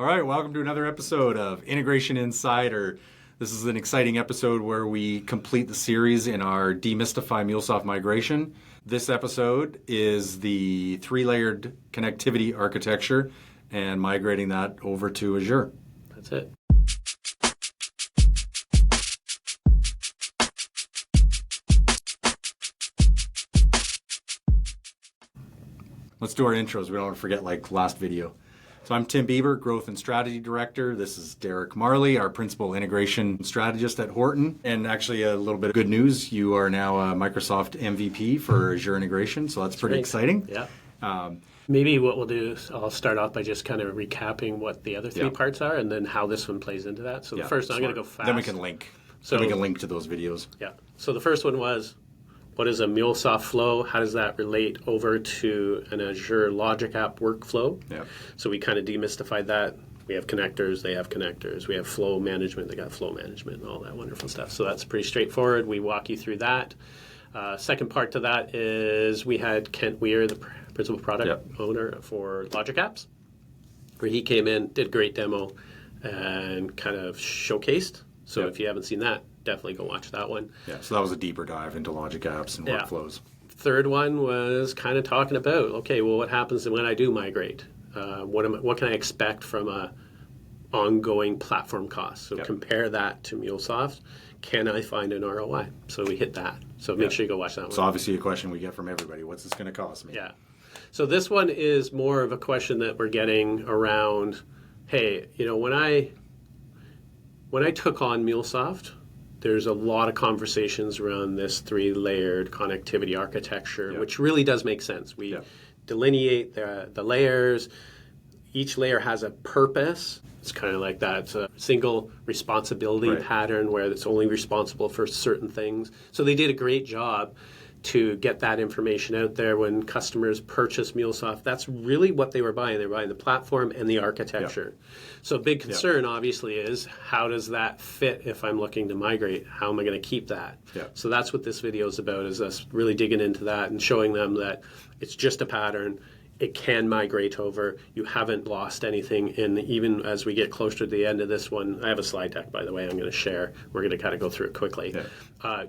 All right, welcome to another episode of Integration Insider. This is an exciting episode where we complete the series in our Demystify MuleSoft Migration. This episode is the three-layered connectivity architecture and migrating that over to Azure. That's it. Let's do our intros. We don't want to forget like last video. So I'm Tim Bieber, Growth and Strategy Director. This is Derek Marley, our Principal Integration Strategist at Horton. And actually a little bit of good news. You are now a Microsoft MVP for Azure Integration. So that's pretty exciting. Yeah. Maybe what we'll do is I'll start off by just kind of recapping what the other three parts are and then how this one plays into that. So the first, I'm going to go fast. Then we can link. So we can link to those videos. Yeah. So the first one was, what is a MuleSoft flow? How does that relate over to an Azure Logic App workflow? Yeah. So we kind of demystified that. We have connectors, they have connectors. We have flow management, they got flow management and all that wonderful stuff. So that's pretty straightforward. We walk you through that. Second part to that is we had Kent Weir, the principal product owner for Logic Apps, where he came in, did a great demo, and kind of showcased. So if you haven't seen that, definitely go watch that one. Yeah, so that was a deeper dive into Logic Apps and workflows. Third one was kind of talking about, okay, well, what happens when I do migrate? What can I expect from a ongoing platform cost? So compare that to MuleSoft. Can I find an ROI? So we hit that. So make sure you go watch that one. So obviously a question we get from everybody, what's this going to cost me? Yeah. So this one is more of a question that we're getting around, hey, you know, when I took on MuleSoft, there's a lot of conversations around this three-layered connectivity architecture, which really does make sense. We delineate the layers. Each layer has a purpose. It's kind of like that. It's a single responsibility pattern where it's only responsible for certain things. So they did a great job to get that information out there when customers purchase MuleSoft. That's really what they were buying. They were buying the platform and the architecture. So a big concern, obviously, is how does that fit if I'm looking to migrate? How am I going to keep that? So that's what this video is about, is us really digging into that and showing them that it's just a pattern. It can migrate over. You haven't lost anything. And even as we get closer to the end of this one, I have a slide deck, by the way, I'm going to share. We're going to kind of go through it quickly.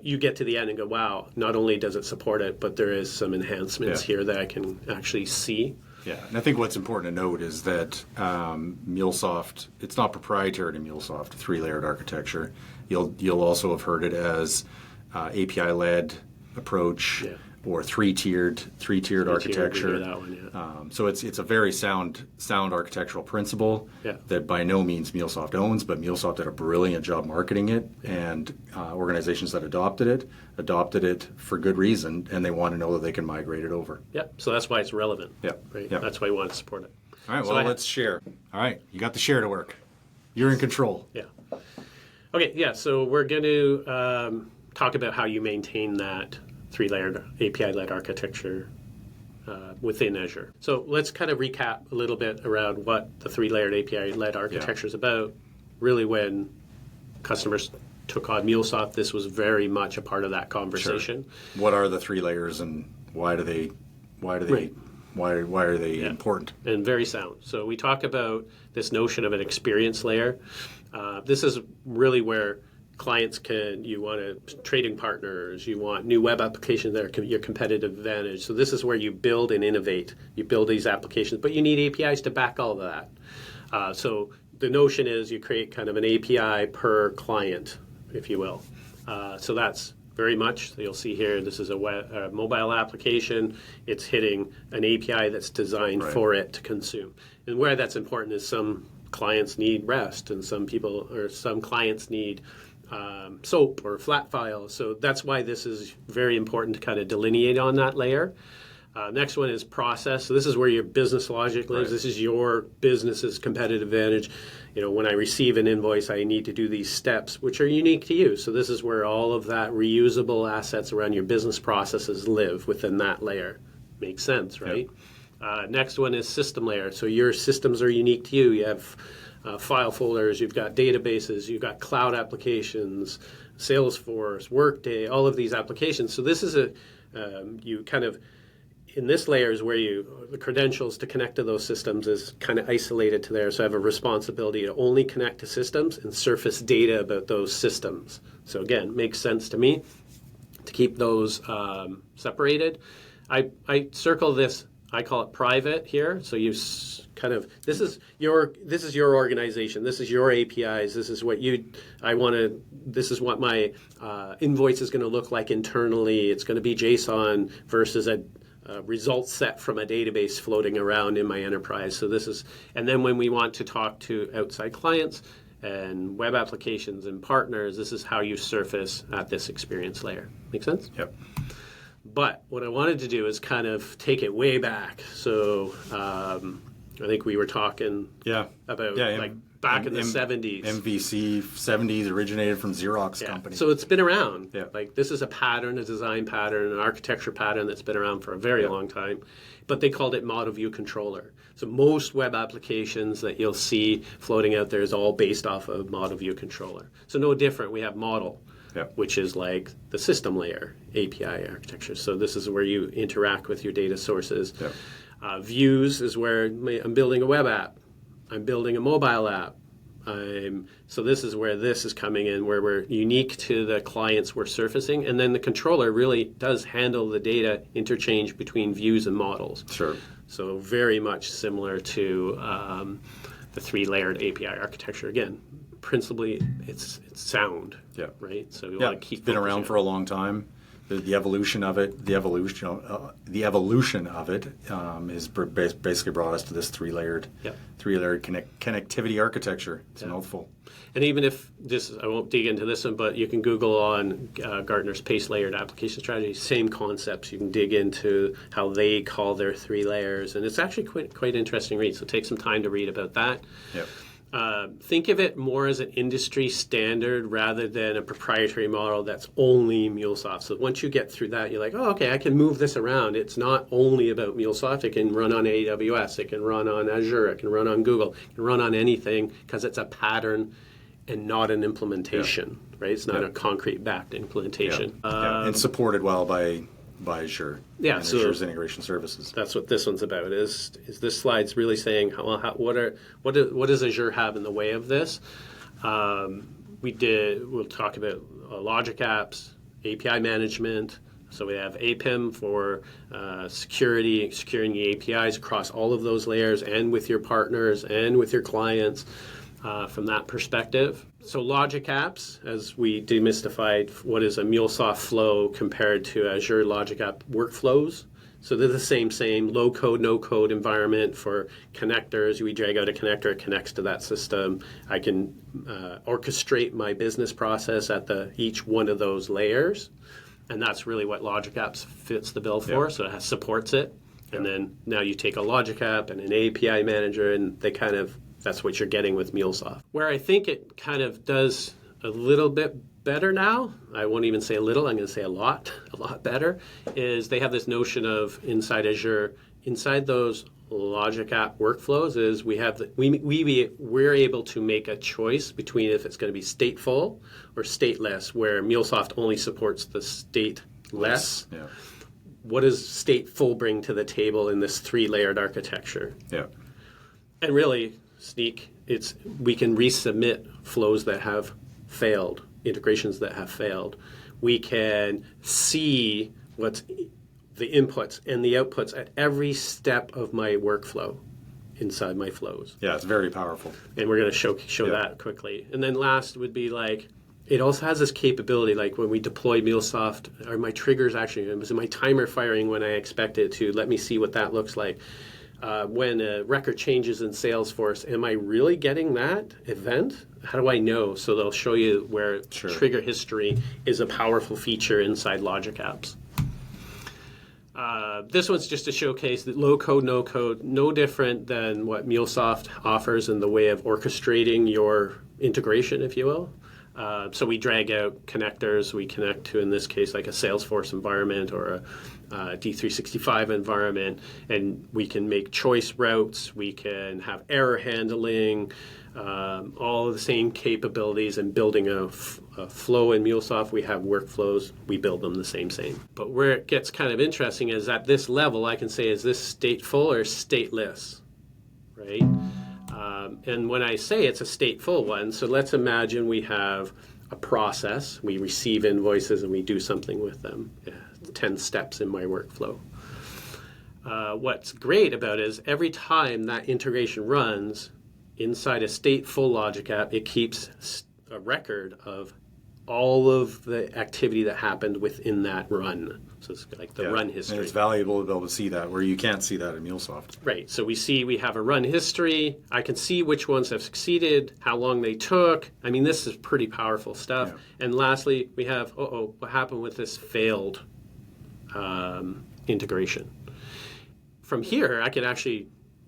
You get to the end and go, wow, not only does it support it, but there is some enhancements here that I can actually see. Yeah, and I think what's important to note is that MuleSoft, it's not proprietary to MuleSoft, three-layered architecture. You'll also have heard it as API-led approach. Or three-tiered architecture. That one, so it's a very sound architectural principle that by no means MuleSoft owns, but MuleSoft did a brilliant job marketing it, and organizations that adopted it for good reason, and they want to know that they can migrate it over. So that's why it's relevant. Right? That's why we want to support it. All right, well, let's share. All right, you got the share to work. You're in control. Okay, so we're going to talk about how you maintain that three-layered API-led architecture within Azure. So let's kind of recap a little bit around what the three-layered API-led architecture is about. Really, when customers took on MuleSoft, this was very much a part of that conversation. What are the three layers, and why are they important? And very sound. So we talk about this notion of an experience layer. This is really where clients you want trading partners, you want new web applications that are your competitive advantage. So this is where you build and innovate. You build these applications, but you need APIs to back all of that. So the notion is you create kind of an API per client, if you will. So that's very much, you'll see here, this is a mobile application. It's hitting an API that's designed for it to consume. And where that's important is some clients need REST, and some clients need SOAP or flat files. So that's why this is very important to kind of delineate on that layer. Next one is process. So this is where your business logic lives. This is your business's competitive advantage. You know, when I receive an invoice, I need to do these steps, which are unique to you. So this is where all of that reusable assets around your business processes live within that layer. Makes sense, right? Next one is system layer. So your systems are unique to you. You have file folders, you've got databases, you've got cloud applications, Salesforce, Workday, all of these applications. So this is you kind of in this layer is where the credentials to connect to those systems is kind of isolated to there. So I have a responsibility to only connect to systems and surface data about those systems. So again, makes sense to me to keep those separated. I circle this. I call it private here. So you kind of this is your organization. This is your APIs. This is what This is what my invoice is going to look like internally. It's going to be JSON versus a result set from a database floating around in my enterprise. So this is, and then when we want to talk to outside clients and web applications and partners, this is how you surface at this experience layer. Make sense? Yep. But what I wanted to do is kind of take it way back. So I think we were talking about back in the 70s. MVC 70s originated from Xerox company. So it's been around. Yeah. Like this is a pattern, a design pattern, an architecture pattern that's been around for a very long time. But they called it model view controller. So most web applications that you'll see floating out there is all based off of model view controller. So no different. We have model, which is like the system layer API architecture. So this is where you interact with your data sources. Views is where I'm building a web app. I'm building a mobile app. So this is where this is coming in, where we're unique to the clients we're surfacing. And then the controller really does handle the data interchange between views and models. Sure. So very much similar to the three-layered API architecture. Again, principally, it's sound, right? So we want to keep it's been around for a long time. The evolution of it, is basically brought us to this three-layered connectivity architecture. It's a mouthful. And even if I won't dig into this one, but you can Google on Gartner's PACE layered application strategy, same concepts. You can dig into how they call their three layers, and it's actually quite interesting read. So take some time to read about that. Yep. Think of it more as an industry standard rather than a proprietary model that's only MuleSoft. So once you get through that, you're like, oh, okay, I can move this around. It's not only about MuleSoft. It can run on AWS. It can run on Azure. It can run on Google. It can run on anything because it's a pattern and not an implementation, right? It's not a concrete backed implementation. And supported well by Azure. Yeah, and so Azure's Integration Services. That's what this one's about. Is this slide's really saying what does Azure have in the way of this? We'll talk about logic apps, API management. So we have APIM for securing the APIs across all of those layers and with your partners and with your clients from that perspective. So logic apps, as we demystified what is a MuleSoft flow compared to Azure Logic App workflows. So they're the same low code, no code environment for connectors. We drag out a connector, it connects to that system. I can orchestrate my business process at each one of those layers. And that's really what Logic Apps fits the bill for. So it supports it. And then now you take a Logic app and an API manager, and that's what you're getting with MuleSoft. Where I think it kind of does a little bit better now, I won't even say a little, I'm going to say a lot better, is they have this notion of inside Azure, inside those Logic app workflows, is we're able to make a choice between if it's going to be stateful or stateless, where MuleSoft only supports the stateless. Yeah. What does stateful bring to the table in this three-layered architecture? Yeah. And really, we can resubmit flows that have failed, integrations that have failed. We can see what's the inputs and the outputs at every step of my workflow inside my flows. Yeah, it's very powerful. And we're going to show that quickly. And then last would be it also has this capability, like when we deploy MuleSoft, are my triggers is my timer firing when I expect it to? Let me see what that looks like. When a record changes in Salesforce, am I really getting that event? How do I know? So they'll show you where trigger history is a powerful feature inside Logic Apps. This one's just to showcase that low code, no code, no different than what MuleSoft offers in the way of orchestrating your integration, if you will. So we drag out connectors. We connect to, in this case, like a Salesforce environment or a D365 environment, and we can make choice routes. We can have error handling, all of the same capabilities. And building a flow in MuleSoft, we have workflows. We build them the same. But where it gets kind of interesting is at this level, I can say, is this stateful or stateless, right? And when I say it's a stateful one, so let's imagine we have a process. We receive invoices and we do something with them. 10 steps in my workflow. What's great about it is every time that integration runs inside a stateful logic app, it keeps a record of all of the activity that happened within that run. So it's like the run history. And it's valuable to be able to see that, where you can't see that in MuleSoft. Right. So we have a run history. I can see which ones have succeeded, how long they took. I mean, this is pretty powerful stuff. Yeah. And lastly, we have, what happened with this failed integration? From here, I could actually,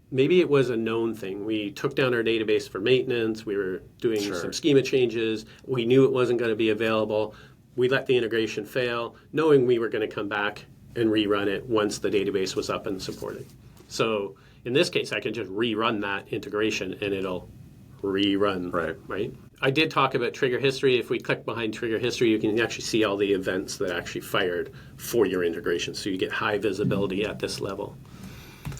maybe it was a known thing. We took down our database for maintenance. We were doing some schema changes. We knew it wasn't going to be available. We let the integration fail, knowing we were going to come back and rerun it once the database was up and supported. So in this case, I can just rerun that integration and it'll rerun. Right? I did talk about trigger history. If we click behind trigger history, you can actually see all the events that actually fired for your integration. So you get high visibility at this level.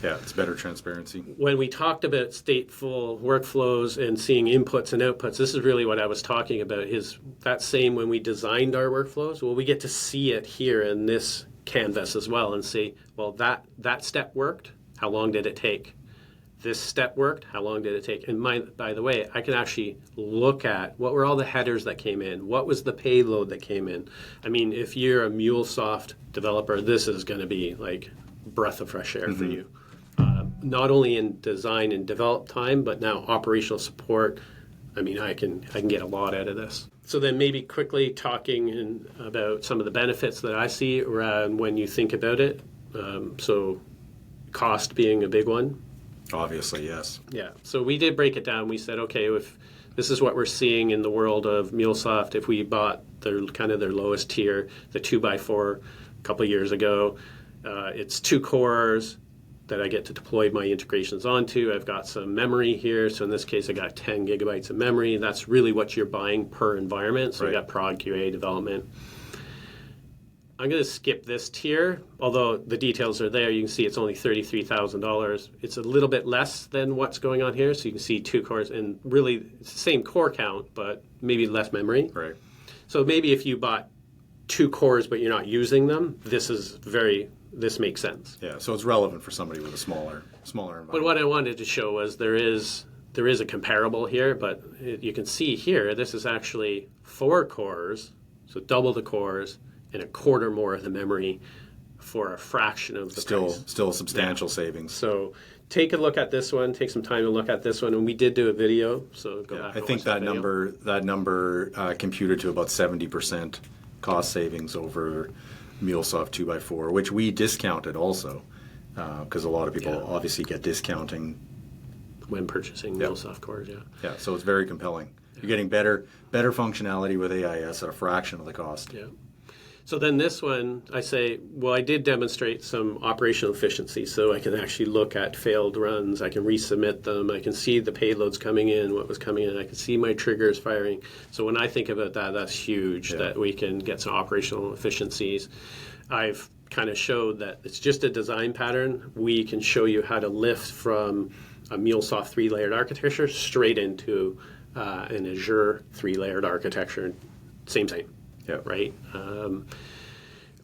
Yeah, it's better transparency. When we talked about stateful workflows and seeing inputs and outputs, this is really what I was talking about, is that same when we designed our workflows. Well, we get to see it here in this canvas as well and see, well, that step worked. How long did it take? This step worked. How long did it take? And by the way, I can actually look at what were all the headers that came in? What was the payload that came in? I mean, if you're a MuleSoft developer, this is going to be like breath of fresh air for you. Not only in design and develop time, but now operational support. I mean, I can get a lot out of this. So then maybe quickly talking about some of the benefits that I see around when you think about it. So cost being a big one. Obviously, yes. Yeah. So we did break it down. We said, okay, if this is what we're seeing in the world of MuleSoft, if we bought their lowest tier, the 2x4 a couple of years ago, it's 2 cores that I get to deploy my integrations onto. I've got some memory here. So in this case, I got 10 gigabytes of memory. That's really what you're buying per environment. So I got prod, QA, development. I'm going to skip this tier, although the details are there. You can see it's only $33,000. It's a little bit less than what's going on here. So you can see 2 cores, and really it's the same core count, but maybe less memory. Right. So maybe if you bought 2 cores but you're not using them, this makes sense. Yeah, so it's relevant for somebody with a smaller environment. But what I wanted to show was there is a comparable here, but you can see here this is actually 4 cores, so double the cores, and a quarter more of the memory for a fraction of the price. Still a substantial savings. So take a look at this one. Take some time to look at this one, and we did do a video. So go back. I think that number computed to about 70% cost savings over MuleSoft 2x4, which we discounted also, because a lot of people obviously get discounting when purchasing MuleSoft cores. Yeah, so it's very compelling. You're getting better functionality with AIS at a fraction of the cost. Yeah. So then this one, I say, well, I did demonstrate some operational efficiency, so I can actually look at failed runs. I can resubmit them. I can see the payloads coming in, what was coming in. I can see my triggers firing. So when I think about that, that's huge, that we can get some operational efficiencies. I've kind of showed that it's just a design pattern. We can show you how to lift from a MuleSoft 3-layered architecture straight into an Azure 3-layered architecture. Same. Yeah. Right.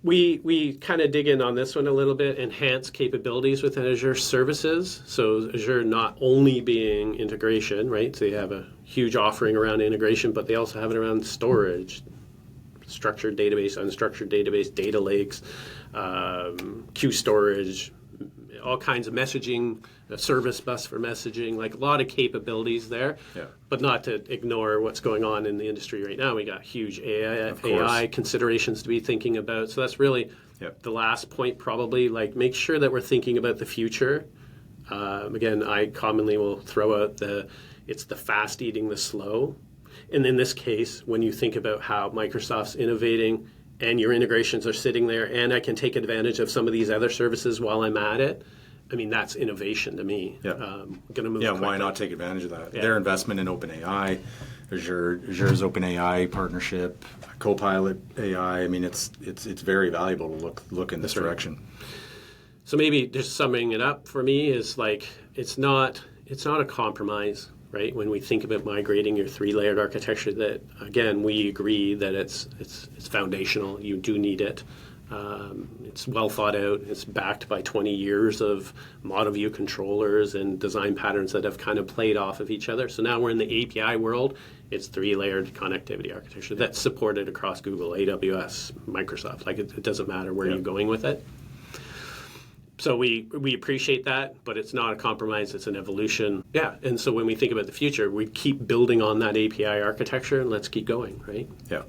We kind of dig in on this one a little bit. Enhance capabilities within Azure services. So Azure not only being integration, right? So they have a huge offering around integration, but they also have it around storage, structured database, unstructured database, data lakes, queue storage, all kinds of messaging, a service bus for messaging, like a lot of capabilities there. Yeah. But not to ignore what's going on in the industry right now. We got huge AI considerations to be thinking about. So that's really the last point, probably. Like, make sure that we're thinking about the future. Again, I commonly will throw out it's the fast eating the slow. And in this case, when you think about how Microsoft's innovating and your integrations are sitting there, and I can take advantage of some of these other services while I'm at it, I mean, that's innovation to me. Yeah. Gonna move Why quickly. not take advantage of that? Yeah. Their investment in OpenAI, Azure's OpenAI partnership, Copilot AI. I mean, it's very valuable to look in this direction. So maybe just summing it up for me is like it's not a compromise, right? When we think about migrating your 3-layered architecture, that again we agree that it's foundational. You do need it. It's well thought out. It's backed by 20 years of model view controllers and design patterns that have kind of played off of each other. So now we're in the API world. It's 3-layered connectivity architecture that's supported across Google, AWS, Microsoft. Like it doesn't matter where you're going with it. So we appreciate that, but it's not a compromise. It's an evolution. Yeah, and so when we think about the future, we keep building on that API architecture, and let's keep going, right? Yeah.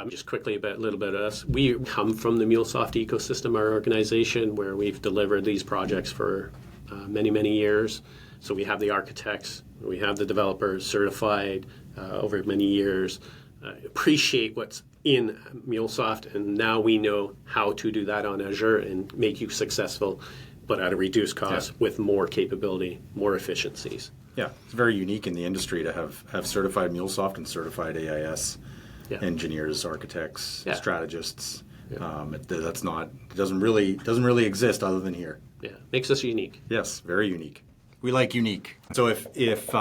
Just quickly a little bit of us. We come from the MuleSoft ecosystem, our organization, where we've delivered these projects for many, many years. So we have the architects, we have the developers certified over many years, appreciate what's in MuleSoft, and now we know how to do that on Azure and make you successful, but at a reduced cost with more capability, more efficiencies. Yeah, it's very unique in the industry to have certified MuleSoft and certified AIS engineers, architects, strategists. It doesn't really exist other than here. Yeah, makes us unique. Yes, very unique. We like unique. So if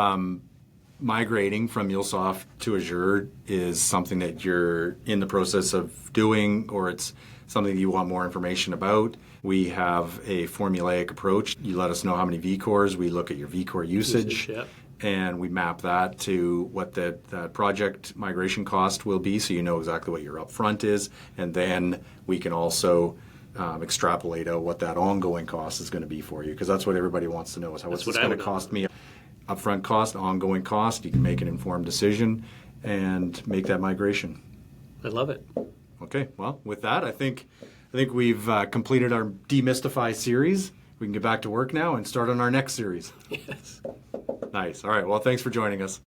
migrating from MuleSoft to Azure is something that you're in the process of doing, or it's something that you want more information about, we have a formulaic approach. You let us know how many vCores. We look at your vCore usage. And we map that to what that project migration cost will be, so you know exactly what your upfront is. And then we can also extrapolate out what that ongoing cost is going to be for you, because that's what everybody wants to know is what's this going to cost me. Upfront cost, ongoing cost. You can make an informed decision and make that migration. I love it. Okay, well, with that, I think we've completed our Demystify series. We can get back to work now and start on our next series. Yes. Nice. All right. Well, thanks for joining us.